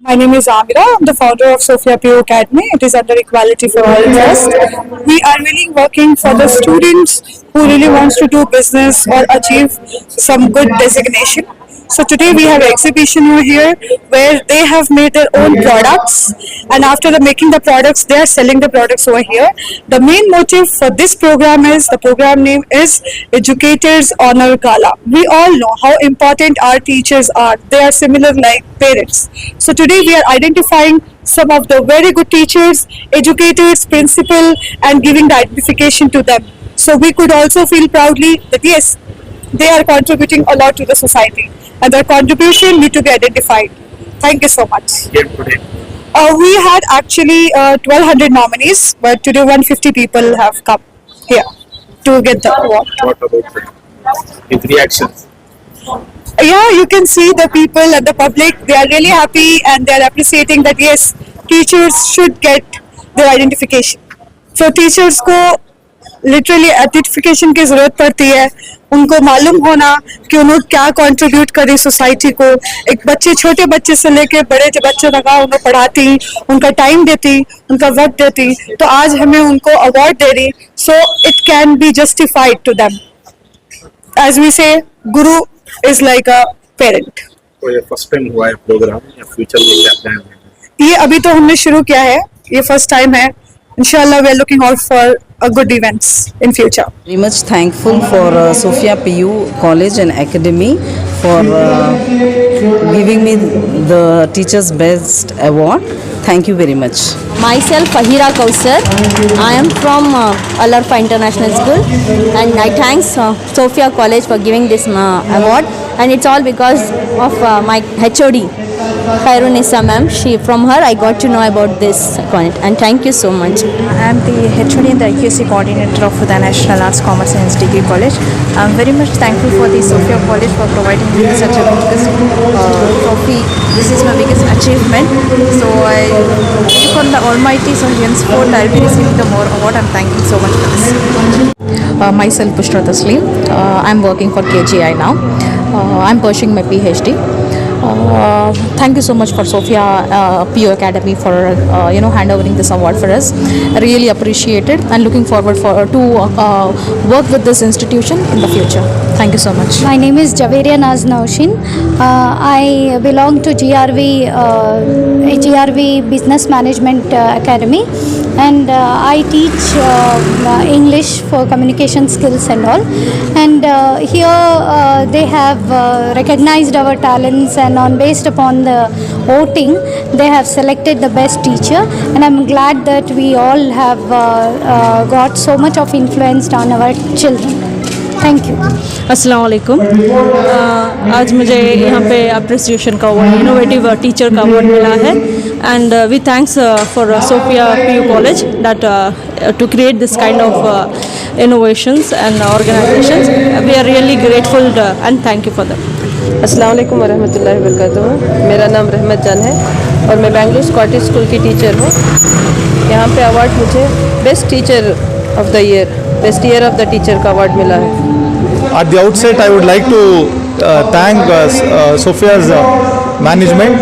My name is Amira. I'm the founder of Sophia PO Academy. It is under Equality for All Trust. We are really working for the students who really wants to do business or achieve some good designation. So today we have an exhibition over here where they have made their own products, and after the making the products they are selling the products over here. The main motive for this program is, the program name is Educators Honor Gala. We all know how important our teachers are. They are similar like parents. So today we are identifying some of the very good teachers, educators, principal, and giving the identification to them. So we could also feel proudly that yes, they are contributing a lot to the society, and their contribution need to be identified. Thank you so much. We had actually 1200 nominees, but today 150 people have come here to get the award. What about the reactions? Yeah, you can see the people and the public, they are really happy and they are appreciating that yes, teachers should get their identification. So teachers को literally identification की जरूरत पड़ती है, उनको मालूम होना कि उन्होंने क्या कंट्रीब्यूट करी सोसाइटी को. एक बच्चे, छोटे बच्चे से लेके बड़े बच्चे तक उन्हें पढ़ाती, उनका टाइम देती, उनका वक्त देती, तो आज हमें उनको अवार्ड दे रही. So it can be justified to them. As we say, guru is like a parent. तो ये फर्स्ट टाइम हुआ है प्रोग्राम या फ्यूचर में क्या प्लान है? ये अभी तो हमने शुरू किया है, ये फर्स्ट टाइम है. Inshallah, we are looking out for good events in future. Very much thankful for Sophia PU College and Academy for giving me the Teacher's Best Award. Thank you very much. Myself Fahira Kausar. I am from Al-Arfa International School, and I thanks Sophia College for giving this award, and it's all because of my HOD Khairunisa ma'am. From her I got to know about this point, and thank you so much. I am the HOD and the IQC coordinator of the National Arts, Commerce and Degree College. I am very much thankful for the Sophia College for providing me with such a biggest trophy. This is my biggest achievement. So I look on the Almighty, so henceforth I will be receiving the more award. I am thanking so much for this. Myself Bushra Taslim. I am working for KGI now. I am pursuing my PhD. Thank you so much for Sophia PO Academy for handovering this award for us. I really appreciate it and looking forward to work with this institution in the future. Thank you so much. My name is Javeria Naz Naushin. I belong to GRV Business Management Academy, and I teach English for communication skills and all. And here they have recognized our talents, and based upon the voting they have selected the best teacher, and I'm glad that we all have got so much of influence on our children. Thank you. अस्सलाम वालेकुम. आज मुझे यहाँ पे appreciation का award, innovative teacher का award मिला है, and we thanks for Sophia PU college that to create this kind of innovations and organizations. We are really grateful and thank you for them. अस्सलाम वालेकुम वरहमतुल्लाहि वबरकातुहू. मेरा नाम रहमत जान है और मैं बेंगलुरु स्कॉटिश स्कूल की टीचर हूँ. यहाँ पे अवार्ड मुझे best teacher of the year, best year of the teacher का अवार्ड मिला है. At the outset, I would like to thank Sophia's management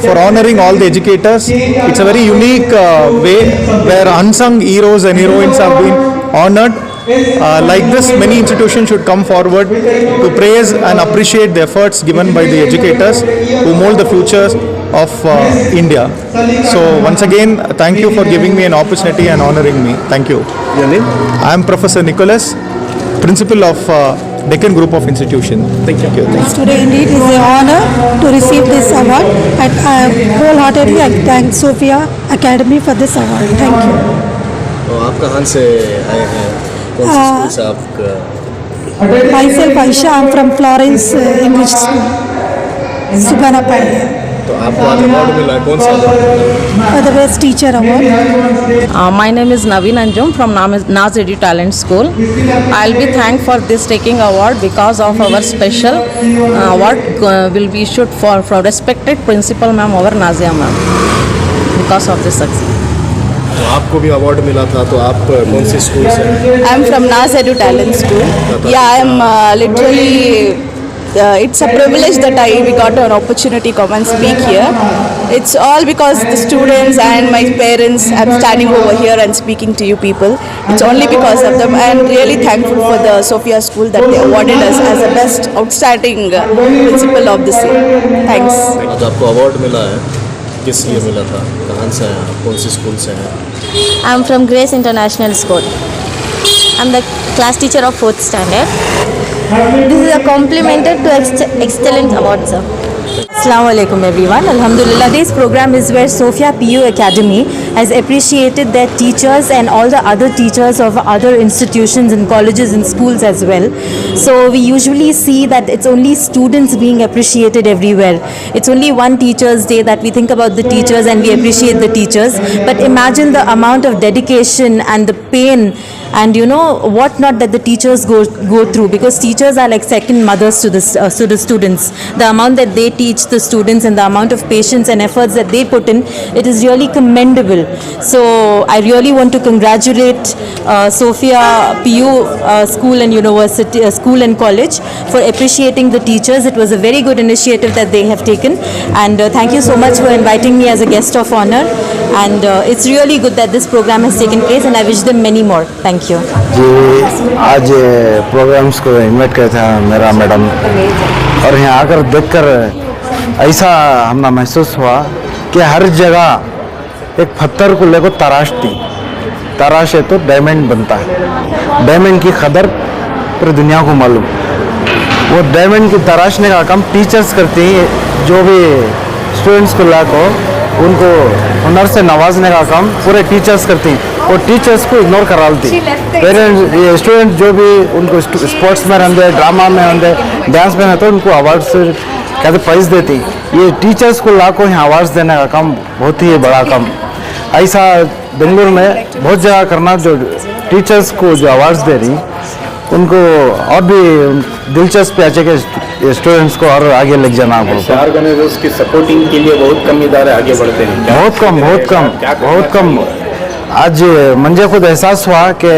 for honoring all the educators. It's a very unique way where unsung heroes and heroines have been honored. Like this, many institutions should come forward to praise and appreciate the efforts given by the educators who mold the futures of India. So once again, thank you for giving me an opportunity and honoring me. Thank you. Your name? I am Professor Nicholas, Principal of Deccan Group of Institution. Thank you. Today indeed is an honor to receive this award, and wholeheartedly I thank Sophia Academy for this award. Thank you. तो आप कहाँ से आए हैं? कौन से school से आप? Myself Aisha, I am from Florence English School, Sugana Paya. तो आपको आज अवार्ड मिला है, कौन सा award? The best teacher award. My name is Naveen Anjum from Naz Edu Talent School. I'll be thanked for this taking award because of our special award will be issued for respected principal ma'am, our Nazia ma'am, because of this success. तो आपको भी award मिला था, तो आप कौन से school से? I am from Naz Edu Talent School. Yeah, I am literally it's a privilege that we got an opportunity to come and speak here. It's all because the students and my parents. I'm standing over here and speaking to you people. It's only because of them. I'm really thankful for the Sophia School that they awarded us as the best outstanding principal of this year. Thanks. आज आपको award मिला है, किस लिए मिला था, कहाँ से हैं आप, कौन सी स्कूल से हैं? I'm from Grace International School. I'm the class teacher of 4th standard. This is a complimented to excellent award, sir. Assalamu alaikum everyone. Alhamdulillah, this program is where Sophia PU Academy has appreciated their teachers and all the other teachers of other institutions and colleges and schools as well. So we usually see that it's only students being appreciated everywhere. It's only one Teachers' Day that we think about the teachers and we appreciate the teachers. But imagine the amount of dedication and the pain and what not that the teachers go through, because teachers are like second mothers to the students. The amount that they teach the students and the amount of patience and efforts that they put in, it is really commendable. So I really want to congratulate Sophia PU School and University School and College for appreciating the teachers. It was a very good initiative that they have taken, and thank you so much for inviting me as a guest of honor, and it's really good that this program has taken place, and I wish them many more. Thank you. जी, आज programmes को invite किया था मेरा madam, और यहाँ आकर देखकर ऐसा हमें महसूस हुआ कि हर जगह एक पत्थर को लेकर तराश है तो डायमंड बनता है। डायमंड की कदर पूरी दुनिया को मालूम। वो डायमंड की तराशने का काम टीचर्स करती हैं, जो भी स्टूडेंट्स को लाकर उनको हुनर से नवाजने का काम पूरे टीचर्स करती हैं। और टीचर्स को इग्नोर करा देती। पेरेंट्स ये स्टूडेंट जो भी उनको स्पोर्ट्स में रहते, ड्रामा में रहते, डांस में रहते, उनको अवार्ड से कहते प्राइज़ देती। ये टीचर्स को लाखों यहाँ अवार्ड्स देने का काम बहुत ही बड़ा काम। ऐसा बेंगलुरु में बहुत जगह करना, जो टीचर्स को जो अवार्ड्स दे रही उनको और भी दिलचस्पी अच्छे के स्टूडेंट्स को और आगे लेके जाना पड़ता है। ऑर्गेनाइजर्स की सपोर्टिंग के लिए बहुत कम इदारे आगे बढ़ते हैं। बहुत कम। आज मुझे खुद एहसास हुआ कि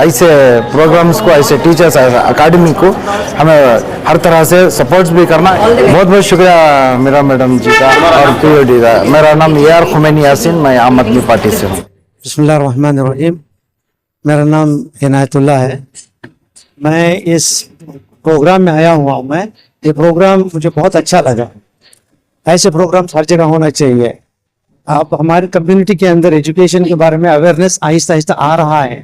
ऐसे प्रोग्राम्स को, ऐसे टीचर्स, अकाडमी को हमें हर तरह से सपोर्ट्स भी करना। बहुत बहुत शुक्रिया मेरा मैडम जी का और पीओडी का। मेरा नाम AR खुमैनी यासीन, मैं आम आदमी पार्टी से हूँ। बिस्मिल्लाहिर्रहमानिर्रहीम। मेरा नाम इनायतुल्लाह है। मैं इस प्रोग्राम में आया हुआ हूँ। ये प्रोग्राम मुझे बहुत अच्छा लगा। ऐसे प्रोग्राम हर जगह होना चाहिए। अब हमारे कम्युनिटी के अंदर एजुकेशन के बारे में अवेयरनेस आहिस्ता आहिस्ता आ रहा है।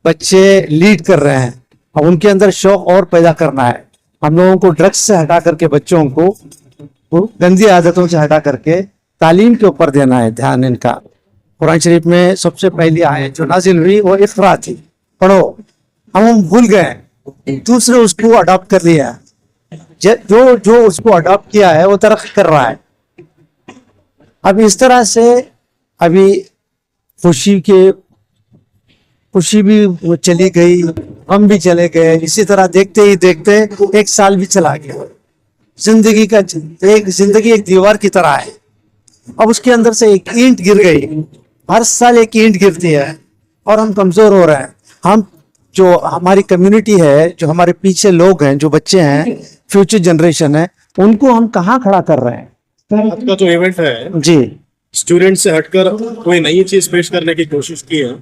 बच्चे लीड कर रहे हैं। अब उनके अंदर शौक और पैदा करना है। हम लोगों को ड्रग्स से हटा करके, बच्चों को गंदी आदतों से हटा करके तालीम के ऊपर देना है ध्यान इनका। कुरान शरीफ में सबसे पहली आयत जो नाजिल हुई वो इक़रा थी, पढ़ो। हम भूल गए, दूसरे उसको अडॉप्ट कर लिया। जो उसको अडॉप्ट किया है वो तरक्की कर रहा है। अब इस तरह से अभी खुशी भी चली गई, हम भी चले गए। इसी तरह देखते ही देखते 1 साल भी चला गया। जिंदगी एक दीवार की तरह है। अब उसके अंदर से एक ईंट गिर गई। हर साल एक ईंट गिरती है और हम कमजोर हो रहे हैं। हम जो हमारी कम्युनिटी है, जो हमारे पीछे लोग हैं, जो बच्चे हैं, फ्यूचर जनरेशन है, उनको हम कहाँ खड़ा कर रहे हैं? आपका जो इवेंट है जी, स्टूडेंट से हटकर कोई नई चीज पेश करने की कोशिश की है,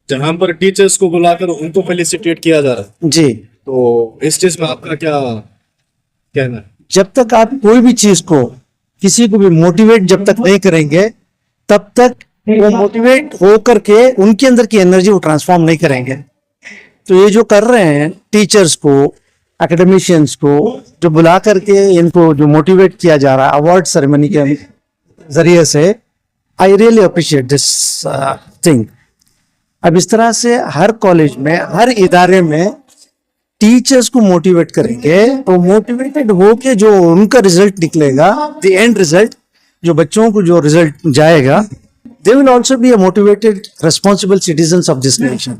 जहां पर टीचर्स को बुलाकर उनको फेलिसिटेट किया जा रहा है। जी, तो इस चीज में आपका क्या कहना है? जब तक आप कोई भी चीज को, किसी को भी मोटिवेट जब तक नहीं करेंगे, तब तक वो मोटिवेट हो करके उनके अंदर की एनर्जी वो ट्रांसफॉर्म नहीं करेंगे। तो ये जो कर रहे हैं टीचर्स को, एकेडमिशियंस को जो बुला करके इनको जो मोटिवेट किया जा रहा है अवार्ड सेरेमनी के जरिए से, I really appreciate this thing. अब इस तरह से हर कॉलेज में, हर इदारे में टीचर्स को मोटिवेट करेंगे तो मोटिवेटेड होके जो उनका रिजल्ट निकलेगा, द एंड रिजल्ट, जो बच्चों को जो रिजल्ट जाएगा, they will also be a motivated responsible citizens of this nation.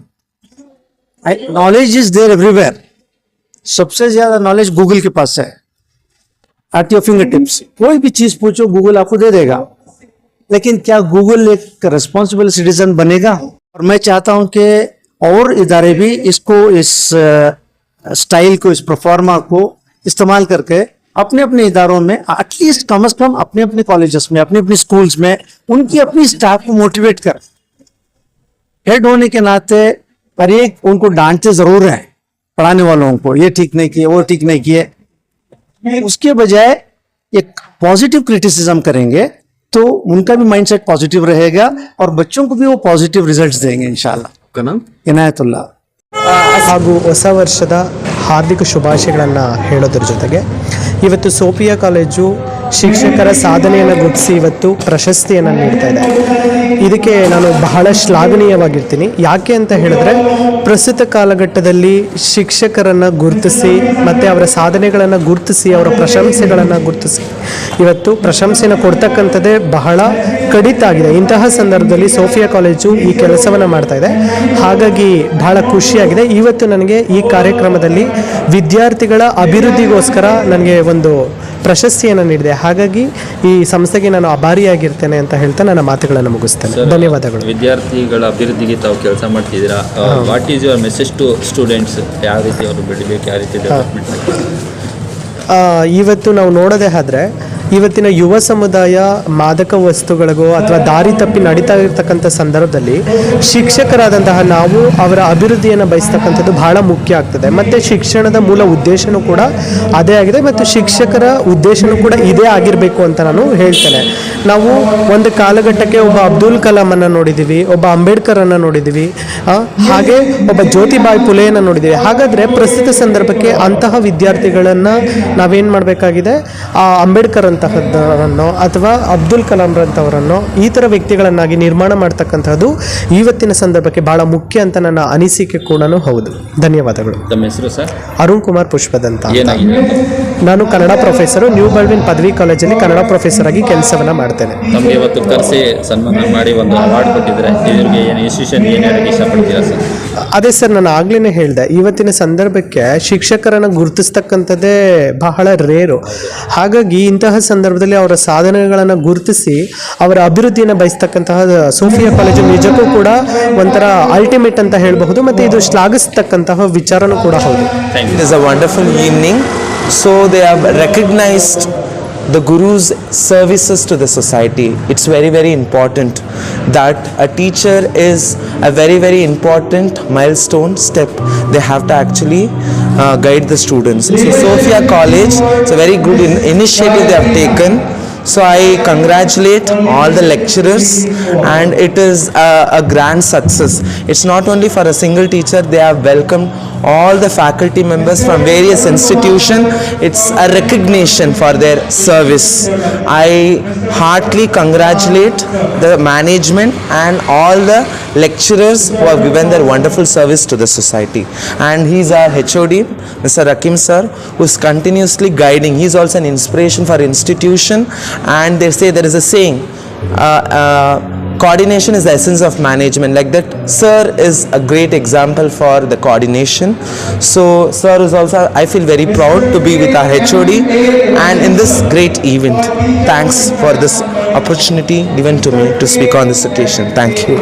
Knowledge is there everywhere. सबसे ज्यादा नॉलेज गूगल के पास है, एट योर फिंगर टिप्स। कोई भी चीज पूछो गूगल आपको दे देगा। लेकिन क्या गूगल एक रेस्पॉन्सिबल सिटीजन बनेगा? और मैं चाहता हूं कि और इदारे भी इसको, इस स्टाइल को, इस प्रोफार्मा को इस्तेमाल करके अपने अपने इदारों में एटलीस्ट कम से कम अपने अपने कॉलेजेस में, अपने अपने स्कूल्स में उनकी अपनी स्टाफ को मोटिवेट कर, हेड होने के नाते पर एक उनको डांटते जरूर हैं पढ़ाने वालों को, ये ठीक नहीं किए, वो ठीक नहीं किए। उसके बजाय एक पॉजिटिव क्रिटिसिज्म करेंगे तो उनका भी माइंडसेट पॉजिटिव रहेगा और बच्चों को भी वो पॉजिटिव रिजल्ट्स देंगे इंशाल्लाह। आपका नाम? इनायतुल्ला। ಹಾಗೂ ಹೊಸ ವರ್ಷದ ಹಾರ್ದಿಕ ಶುಭಾಶಯಗಳನ್ನು ಹೇಳೋದ್ರ ಜೊತೆಗೆ ಇವತ್ತು ಸೋಫಿಯಾ ಕಾಲೇಜು ಶಿಕ್ಷಕರ ಸಾಧನೆಯನ್ನು ಗುರುತಿಸಿ ಇವತ್ತು ಪ್ರಶಸ್ತಿಯನ್ನು ನೀಡ್ತಾ ಇದೆ. ಇದಕ್ಕೆ ನಾನು ಬಹಳ ಶ್ಲಾಘನೀಯವಾಗಿರ್ತೀನಿ. ಯಾಕೆ ಅಂತ ಹೇಳಿದ್ರೆ ಪ್ರಸ್ತುತ ಕಾಲಘಟ್ಟದಲ್ಲಿ ಶಿಕ್ಷಕರನ್ನು ಗುರುತಿಸಿ ಮತ್ತು ಅವರ ಸಾಧನೆಗಳನ್ನು ಗುರುತಿಸಿ ಅವರ ಪ್ರಶಂಸೆಗಳನ್ನು ಗುರುತಿಸಿ ಇವತ್ತು ಪ್ರಶಂಸೆಯನ್ನು ಕೊಡ್ತಕ್ಕಂಥದ್ದೇ ಬಹಳ ಕಡಿತ ಆಗಿದೆ. ಇಂತಹ ಸಂದರ್ಭದಲ್ಲಿ ಸೋಫಿಯಾ ಕಾಲೇಜು ಈ ಕೆಲಸವನ್ನು ಮಾಡ್ತಾ ಇದೆ. ಹಾಗಾಗಿ ಬಹಳ ಖುಷಿಯಾಗಿದೆ. ಇವತ್ತು ನನಗೆ ಈ ಕಾರ್ಯಕ್ರಮದಲ್ಲಿ ವಿದ್ಯಾರ್ಥಿಗಳ ಅಭಿವೃದ್ಧಿಗೋಸ್ಕರ ನನಗೆ ಒಂದು ಪ್ರಶಸ್ತಿಯನ್ನು ನೀಡಿದೆ. ಹಾಗಾಗಿ ಈ ಸಂಸ್ಥೆಗೆ ನಾನು ಆಭಾರಿಯಾಗಿರ್ತೇನೆ ಅಂತ ಹೇಳ್ತಾ ನನ್ನ ಮಾತುಗಳನ್ನು ಮುಗಿಸ್ತೇನೆ. ಧನ್ಯವಾದಗಳು. ವಿದ್ಯಾರ್ಥಿಗಳ ಅಭಿವೃದ್ಧಿಗೆ ತಾವು ಕೆಲಸ ಮಾಡ್ತಿದ್ದೀರಾ. What is your message to students? ಯಾವ ರೀತಿ ಅವರು ಬೆಳಿಬೇಕು, ಯಾವ ರೀತಿ ಡೆವಲಪ್ಮೆಂಟ್? ಇವತ್ತು ನಾವು ನೋಡೋದೇ ಆದ್ರೆ ಇವತ್ತಿನ ಯುವ ಸಮುದಾಯ ಮಾದಕ ವಸ್ತುಗಳಿಗೋ ಅಥವಾ ದಾರಿ ತಪ್ಪಿ ನಡೀತಾ ಇರ್ತಕ್ಕಂಥ ಸಂದರ್ಭದಲ್ಲಿ ಶಿಕ್ಷಕರಾದಂತಹ ನಾವು ಅವರ ಅಭಿವೃದ್ಧಿಯನ್ನು ಬಯಸ್ತಕ್ಕಂಥದ್ದು ಬಹಳ ಮುಖ್ಯ ಆಗ್ತದೆ. ಮತ್ತು ಶಿಕ್ಷಣದ ಮೂಲ ಉದ್ದೇಶನೂ ಕೂಡ ಅದೇ ಆಗಿದೆ ಮತ್ತು ಶಿಕ್ಷಕರ ಉದ್ದೇಶನೂ ಕೂಡ ಇದೇ ಆಗಿರಬೇಕು ಅಂತ ನಾನು ಹೇಳ್ತೇನೆ. ನಾವು ಒಂದು ಕಾಲಘಟ್ಟಕ್ಕೆ ಒಬ್ಬ ಅಬ್ದುಲ್ ಕಲಾಮನ್ನು ನೋಡಿದ್ದೀವಿ, ಒಬ್ಬ ಅಂಬೇಡ್ಕರನ್ನು ನೋಡಿದ್ದೀವಿ, ಹಾಗೆ ಒಬ್ಬ ಜ್ಯೋತಿಬಾಯಿ ಫುಲೆಯನ್ನು ನೋಡಿದ್ದೀವಿ. ಹಾಗಾದರೆ ಪ್ರಸ್ತುತ ಸಂದರ್ಭಕ್ಕೆ ಅಂತಹ ವಿದ್ಯಾರ್ಥಿಗಳನ್ನು ನಾವೇನು ಮಾಡಬೇಕಾಗಿದೆ, ಆ ಅಂಬೇಡ್ಕರ್ ಅಂತಹದ್ದವರನ್ನು ಅಥವಾ ಅಬ್ದುಲ್ ಕಲಾಂ ರಂತವರನ್ನು ಈ ಥರ ವ್ಯಕ್ತಿಗಳನ್ನಾಗಿ ನಿರ್ಮಾಣ ಮಾಡ್ತಕ್ಕಂಥದ್ದು ಇವತ್ತಿನ ಸಂದರ್ಭಕ್ಕೆ ಬಹಳ ಮುಖ್ಯ ಅಂತ ನನ್ನ ಅನಿಸಿಕೆ ಕೂಡ ಹೌದು. ಧನ್ಯವಾದಗಳು. ತಮ್ಮ ಹೆಸರು ಸರ್? ಅರುಣ್ ಕುಮಾರ್ ಪುಷ್ಪದಂತ. ನಾನು ಕನ್ನಡ ಪ್ರೊಫೆಸರು, ನ್ಯೂ ಬಲ್ವಿನ್ ಪದವಿ ಕಾಲೇಜಲ್ಲಿ ಕನ್ನಡ ಪ್ರೊಫೆಸರ್ ಆಗಿ ಕೆಲಸವನ್ನ ಮಾಡ್ತೇನೆ. ತಮಗೆ ಇವತ್ತು ಕರೆಸಿ ಸನ್ಮಾನ ಮಾಡಿ ಒಂದು ಅವಾರ್ಡ್ ಕೊಟ್ಟಿದ್ದಾರೆ. ಇದರಿಗೆ ಏನು ಇನ್ಸ್ಟಿಟ್ಯೂಷನ್ ಏನು ಹೇಳಕ್ಕೆ ಇಷ್ಟಪಡ್ತೀರಾ ಸರ್? ಅದೇ ಸರ್, ನಾನು ಆಗ್ಲೇ ಹೇಳಿದೆ, ಇವತ್ತಿನ ಸಂದರ್ಭಕ್ಕೆ ಶಿಕ್ಷಕರನ್ನು ಗುರುತಿಸ್ತಕ್ಕಂಥದ್ದೇ ಬಹಳ ರೇರು. ಹಾಗಾಗಿ ಇಂತಹ ಸಂದರ್ಭದಲ್ಲಿ ಅವರ ಸಾಧನೆಗಳನ್ನು ಗುರುತಿಸಿ ಅವರ ಅಭಿವೃದ್ಧಿಯನ್ನು ಬಯಸ್ತಕ್ಕಂತಹ ಸೋಫಿಯಾ ಕಾಲೇಜು ನಿಜಕ್ಕೂ ಕೂಡ ಒಂಥರ ಅಲ್ಟಿಮೇಟ್ ಅಂತ ಹೇಳಬಹುದು. ಮತ್ತು ಇದು ಶ್ಲಾಘಿಸ್ತಕ್ಕಂತಹ ವಿಚಾರನೂ ಕೂಡ ಹೌದು. It is a wonderful evening. So they have recognized the Guru's services to the society. It's very, very important that a teacher is a very, very important milestone step. They have to actually guide the students. So Sophia College, it's a very good initiative they have taken. So I congratulate all the lecturers, and it is a grand success. It's not only for a single teacher, they have welcomed all the faculty members from various institutions. It's a recognition for their service. I heartily congratulate the management and all the lecturers who have given their wonderful service to the society. And he's our HOD, Mr. Rakim sir, who is continuously guiding. He's also an inspiration for institution. And they say, there is a saying, coordination is the essence of management. Like that, sir is a great example for the coordination. So sir is also, I feel very proud to be with our HOD and in this great event. Thanks for this opportunity given to me to speak on this occasion. Thank you.